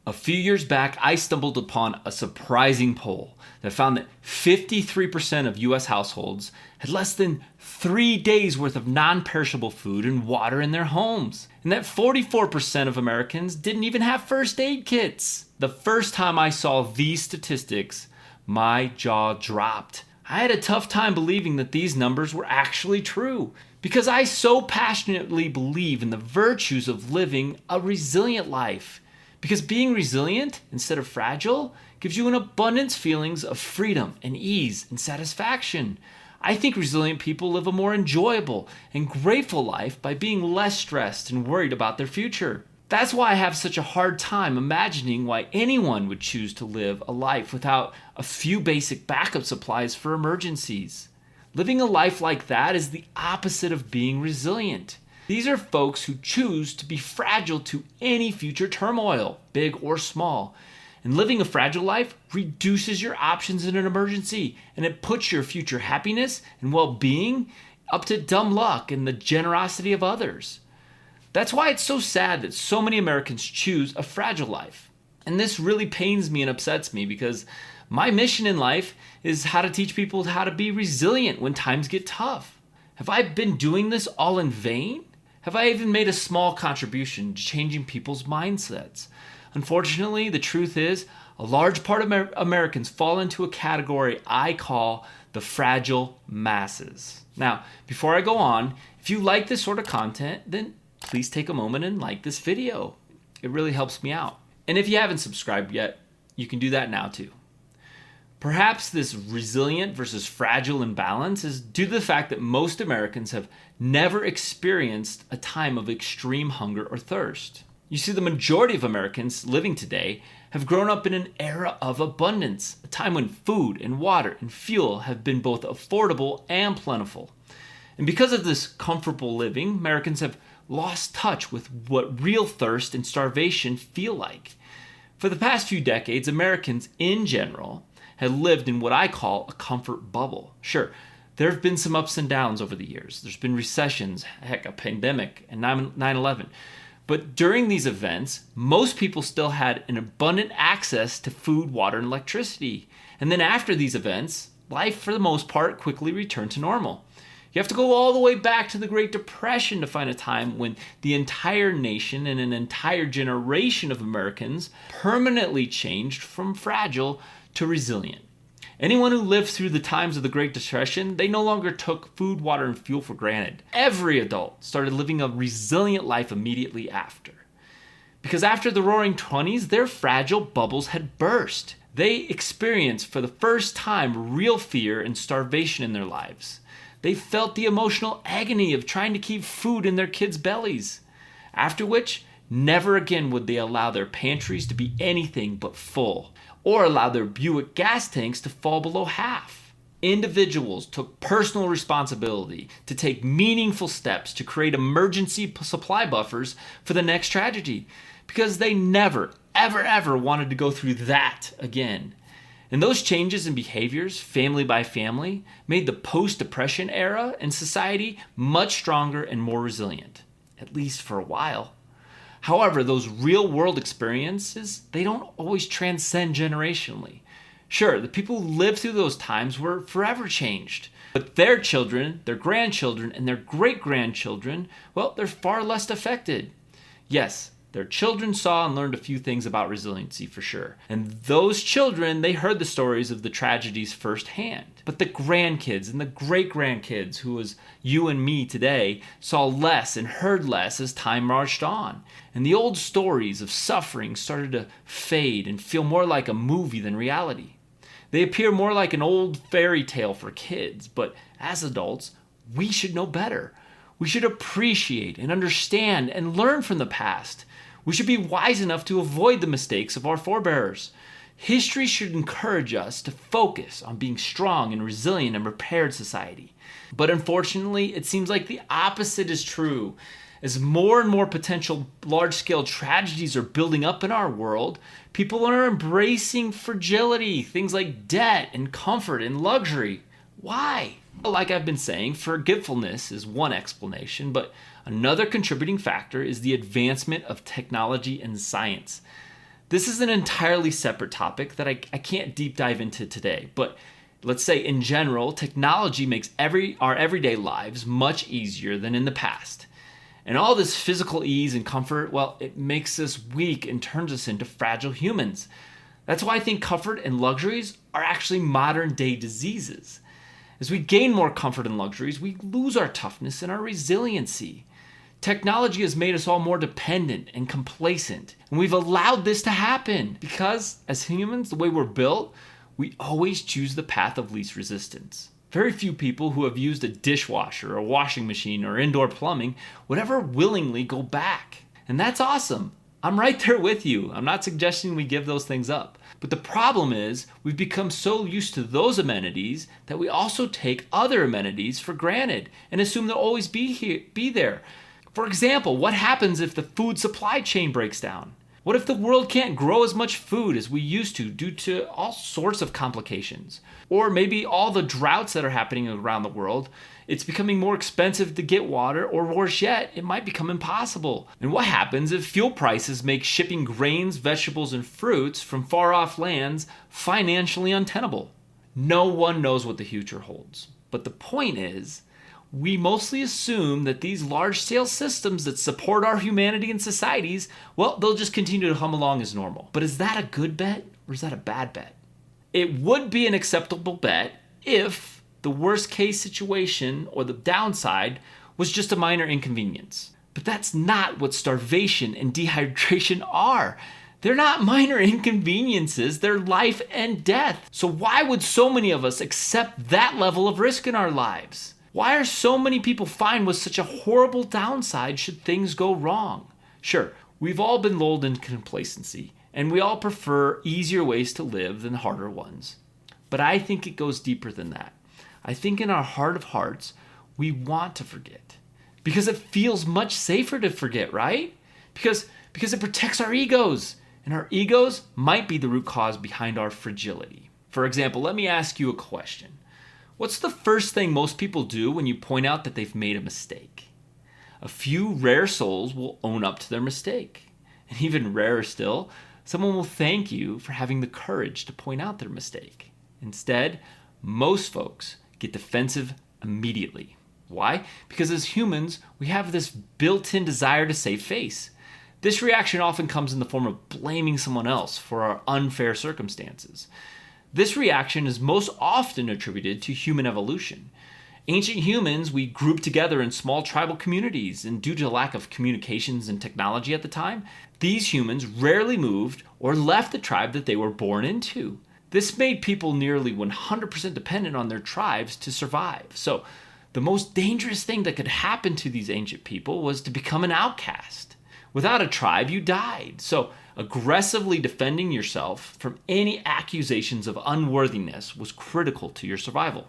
A few years back, I stumbled upon a surprising poll that found that 53% of US households had less than 3 days worth of non-perishable food and water in their homes, and that 44% of Americans didn't even have first aid kits. The first time I saw these statistics, my jaw dropped. I had a tough time believing that these numbers were actually true, because I so passionately believe in the virtues of living a resilient life. Because being resilient instead of fragile gives you an abundance feelings of freedom and ease and satisfaction. I think resilient people live a more enjoyable and grateful life by being less stressed and worried about their future. That's why I have such a hard time imagining why anyone would choose to live a life without a few basic backup supplies for emergencies. Living a life like that is the opposite of being resilient. These are folks who choose to be fragile to any future turmoil, big or small. And living a fragile life reduces your options in an emergency, and it puts your future happiness and well-being up to dumb luck and the generosity of others. That's why it's so sad that so many Americans choose a fragile life. And this really pains me and upsets me because my mission in life is how to teach people how to be resilient when times get tough. Have I been doing this all in vain? Have I even made a small contribution to changing people's mindsets? Unfortunately, the truth is, a large part of Americans fall into a category I call the fragile masses. Now, before I go on, if you like this sort of content, then please take a moment and like this video. It really helps me out. And if you haven't subscribed yet, you can do that now too. Perhaps this resilient versus fragile imbalance is due to the fact that most Americans have never experienced a time of extreme hunger or thirst. You see, the majority of Americans living today have grown up in an era of abundance, a time when food and water and fuel have been both affordable and plentiful. And because of this comfortable living, Americans have lost touch with what real thirst and starvation feel like. For the past few decades, Americans in general had lived in what I call a comfort bubble. Sure, there have been some ups and downs over the years. There's been recessions, heck, a pandemic, and 9/11. But during these events, most people still had an abundant access to food, water, and electricity. And then after these events, life for the most part quickly returned to normal. You have to go all the way back to the Great Depression to find a time when the entire nation and an entire generation of Americans permanently changed from fragile to resilient. Anyone who lived through the times of the Great Depression, they no longer took food, water, and fuel for granted. Every adult started living a resilient life immediately after. Because after the Roaring '20s, their fragile bubbles had burst. They experienced for the first time real fear and starvation in their lives. They felt the emotional agony of trying to keep food in their kids' bellies. After which, never again would they allow their pantries to be anything but full, or allow their Buick gas tanks to fall below half. Individuals took personal responsibility to take meaningful steps to create emergency supply buffers for the next tragedy, because they never, ever wanted to go through that again. And those changes in behaviors, family by family, made the post-depression era and society much stronger and more resilient, at least for a while. However, those real-world experiences, they don't always transcend generationally. Sure, the people who lived through those times were forever changed, but their children, their grandchildren, and their great-grandchildren, well, they're far less affected. Yes, their children saw and learned a few things about resiliency for sure. And those children, they heard the stories of the tragedies firsthand. But the grandkids and the great-grandkids, who was you and me today, saw less and heard less as time marched on. And the old stories of suffering started to fade and feel more like a movie than reality. They appear more like an old fairy tale for kids, but as adults, we should know better. We should appreciate and understand and learn from the past. We should be wise enough to avoid the mistakes of our forebears. History should encourage us to focus on being strong and resilient and prepared society. But unfortunately, it seems like the opposite is true. As more and more potential large-scale tragedies are building up in our world, people are embracing fragility, things like debt and comfort and luxury. Why? Like I've been saying, forgetfulness is one explanation, but another contributing factor is the advancement of technology and science. This is an entirely separate topic that I can't deep dive into today, but let's say in general, technology makes our everyday lives much easier than in the past. And all this physical ease and comfort, well, it makes us weak and turns us into fragile humans. That's why I think comfort and luxuries are actually modern day diseases. As we gain more comfort and luxuries, we lose our toughness and our resiliency. Technology has made us all more dependent and complacent, and we've allowed this to happen because, as humans, the way we're built, we always choose the path of least resistance. Very few people who have used a dishwasher, a washing machine, or indoor plumbing would ever willingly go back. And that's awesome. I'm right there with you. I'm not suggesting we give those things up. But the problem is we've become so used to those amenities that we also take other amenities for granted and assume they'll always be there. For example, what happens if the food supply chain breaks down? What if the world can't grow as much food as we used to due to all sorts of complications? Or maybe all the droughts that are happening around the world, it's becoming more expensive to get water, or worse yet, it might become impossible. And what happens if fuel prices make shipping grains, vegetables, and fruits from far off lands financially untenable? No one knows what the future holds. But the point is, we mostly assume that these large-scale systems that support our humanity and societies, well, they'll just continue to hum along as normal. But is that a good bet or is that a bad bet? It would be an acceptable bet if the worst-case situation or the downside was just a minor inconvenience. But that's not what starvation and dehydration are. They're not minor inconveniences, they're life and death. So why would so many of us accept that level of risk in our lives? Why are so many people fine with such a horrible downside should things go wrong? Sure, we've all been lulled into complacency, and we all prefer easier ways to live than harder ones. But I think it goes deeper than that. I think in our heart of hearts, we want to forget. Because it feels much safer to forget, right? Because it protects our egos, and our egos might be the root cause behind our fragility. For example, let me ask you a question. What's the first thing most people do when you point out that they've made a mistake? A few rare souls will own up to their mistake. And even rarer still, someone will thank you for having the courage to point out their mistake. Instead, most folks get defensive immediately. Why? Because as humans, we have this built-in desire to save face. This reaction often comes in the form of blaming someone else for our unfair circumstances. This reaction is most often attributed to human evolution. Ancient humans, we grouped together in small tribal communities, and due to lack of communications and technology at the time, these humans rarely moved or left the tribe that they were born into. This made people nearly 100% dependent on their tribes to survive. So, the most dangerous thing that could happen to these ancient people was to become an outcast. Without a tribe, you died. So, aggressively defending yourself from any accusations of unworthiness was critical to your survival.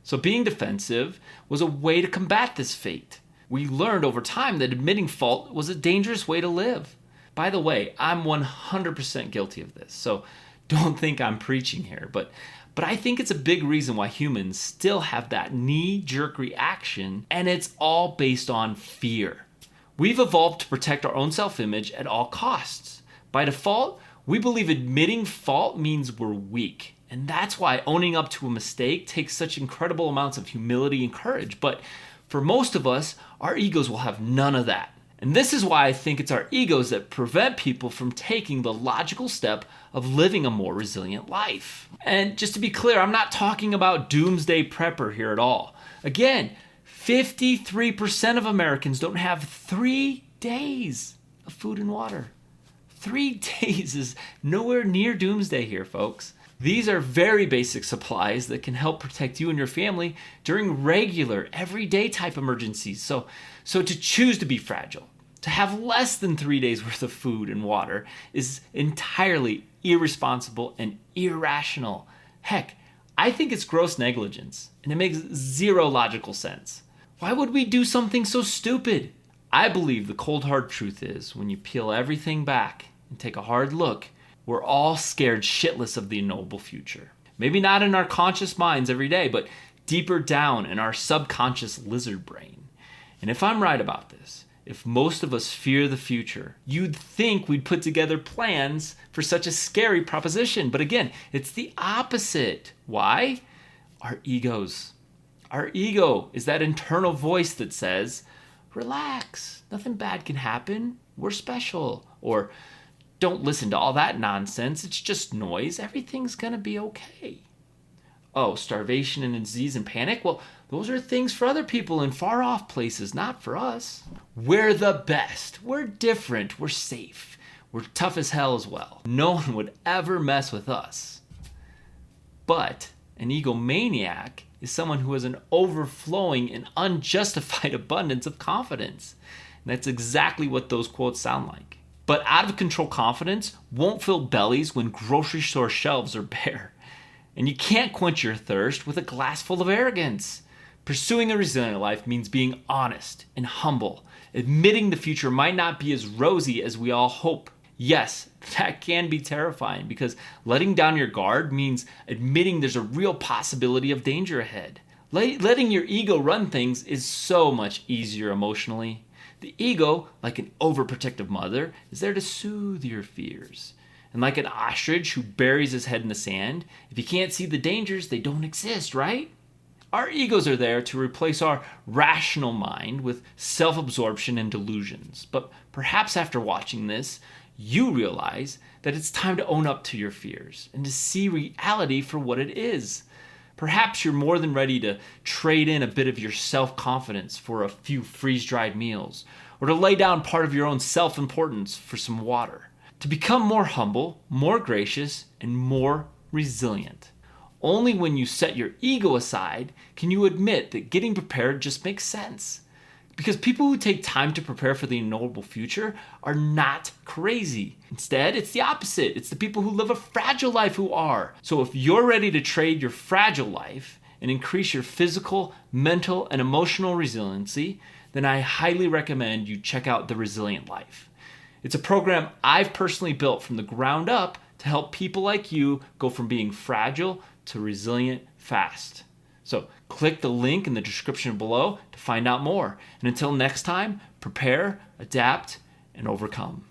So being defensive was a way to combat this fate. We learned over time that admitting fault was a dangerous way to live. By the way, I'm 100% guilty of this, so don't think I'm preaching here, but I think it's a big reason why humans still have that knee-jerk reaction, and it's all based on fear. We've evolved to protect our own self-image at all costs. By default, we believe admitting fault means we're weak. And that's why owning up to a mistake takes such incredible amounts of humility and courage. But for most of us, our egos will have none of that. And this is why I think it's our egos that prevent people from taking the logical step of living a more resilient life. And just to be clear, I'm not talking about doomsday prepper here at all. Again, 53% of Americans don't have 3 days of food and water. 3 days is nowhere near doomsday here, folks. These are very basic supplies that can help protect you and your family during regular, everyday type emergencies. So to choose to be fragile, to have less than 3 days worth of food and water is entirely irresponsible and irrational. Heck, I think it's gross negligence, and it makes zero logical sense. Why would we do something so stupid? I believe the cold hard truth is, when you peel everything back and take a hard look, we're all scared shitless of the unknowable future. Maybe not in our conscious minds every day, but deeper down in our subconscious lizard brain. And if I'm right about this, if most of us fear the future. You'd think we'd put together plans for such a scary proposition. But again, it's the opposite. Why? Our egos. Our ego is that internal voice that says, relax, nothing bad can happen, we're special. Or don't listen to all that nonsense, it's just noise, everything's gonna be okay. Oh, starvation and disease and panic? Well, those are things for other people in far off places, not for us. We're the best, we're different, we're safe, we're tough as hell as well. No one would ever mess with us. But an egomaniac is someone who has an overflowing and unjustified abundance of confidence. And that's exactly what those quotes sound like. But out of control confidence won't fill bellies when grocery store shelves are bare. And you can't quench your thirst with a glass full of arrogance. Pursuing a resilient life means being honest and humble, admitting the future might not be as rosy as we all hope. Yes, that can be terrifying because letting down your guard means admitting there's a real possibility of danger ahead. Letting your ego run things is so much easier emotionally. The ego, like an overprotective mother, is there to soothe your fears. And like an ostrich who buries his head in the sand, if you can't see the dangers, they don't exist, right? Our egos are there to replace our rational mind with self-absorption and delusions. But perhaps after watching this, you realize that it's time to own up to your fears and to see reality for what it is. Perhaps you're more than ready to trade in a bit of your self-confidence for a few freeze-dried meals, or to lay down part of your own self-importance for some water, to become more humble, more gracious, and more resilient. Only when you set your ego aside can you admit that getting prepared just makes sense. Because people who take time to prepare for the unknowable future are not crazy. Instead, it's the opposite. It's the people who live a fragile life who are. So if you're ready to trade your fragile life and increase your physical, mental, and emotional resiliency, then I highly recommend you check out The Resilient Life. It's a program I've personally built from the ground up to help people like you go from being fragile to resilient fast. So click the link in the description below to find out more. And until next time, prepare, adapt, and overcome.